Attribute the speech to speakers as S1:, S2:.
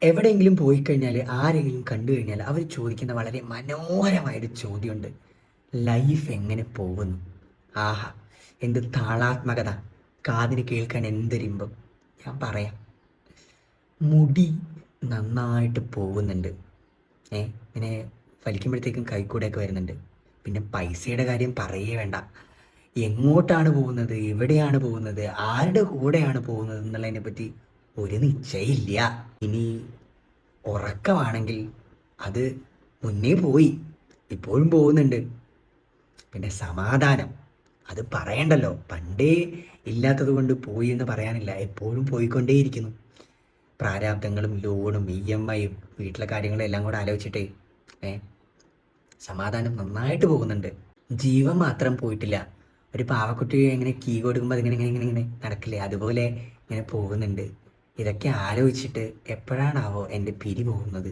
S1: എവിടെയെങ്കിലും പോയി കഴിഞ്ഞാൽ ആരെങ്കിലും കണ്ടു കഴിഞ്ഞാൽ അവർ ചോദിക്കുന്ന വളരെ മനോഹരമായൊരു ചോദ്യമുണ്ട്. ലൈഫ് എങ്ങനെ പോകുന്നു? ആഹാ, എന്ത് താളാത്മകത! കാതിന് കേൾക്കാൻ എന്തൊരിമ്പം! ഞാൻ പറയാം, മുടി നന്നായിട്ട് പോകുന്നുണ്ട്. ഇങ്ങനെ വലിക്കുമ്പോഴത്തേക്കും കൈക്കൂടെയൊക്കെ വരുന്നുണ്ട്. പിന്നെ പൈസയുടെ കാര്യം പറയേ വേണ്ട. എങ്ങോട്ടാണ് പോകുന്നത്, എവിടെയാണ് പോകുന്നത്, ആരുടെ കൂടെയാണ് പോകുന്നത് എന്നുള്ളതിനെ പറ്റി ഒരു നിശ്ചയമില്ല. ഇനി ഉറക്കമാണെങ്കിൽ അത് മുന്നേ പോയി, ഇപ്പോഴും പോകുന്നുണ്ട്. പിന്നെ സമാധാനം, അത് പറയണ്ടല്ലോ, പണ്ടേ ഇല്ലാത്തത് കൊണ്ട് പോയി എന്ന് പറയാനില്ല, എപ്പോഴും പോയിക്കൊണ്ടേയിരിക്കുന്നു. പ്രാരാബ്ദങ്ങളും ലോണും EMIയും വീട്ടിലെ കാര്യങ്ങളും എല്ലാം കൂടെ ആലോചിച്ചിട്ടേ സമാധാനം നന്നായിട്ട് പോകുന്നുണ്ട്. ജീവൻ മാത്രം പോയിട്ടില്ല. ഒരു പാവക്കുട്ടി എങ്ങനെ കീ കൊടുക്കുമ്പോൾ അതിങ്ങനെ ഇങ്ങനെ ഇങ്ങനെ ഇങ്ങനെ നടക്കില്ലേ, അതുപോലെ ഇങ്ങനെ പോകുന്നുണ്ട്. ഇതൊക്കെ ആലോചിച്ചിട്ട് എപ്പോഴാണാവോ എൻ്റെ പിരി പോകുന്നത്.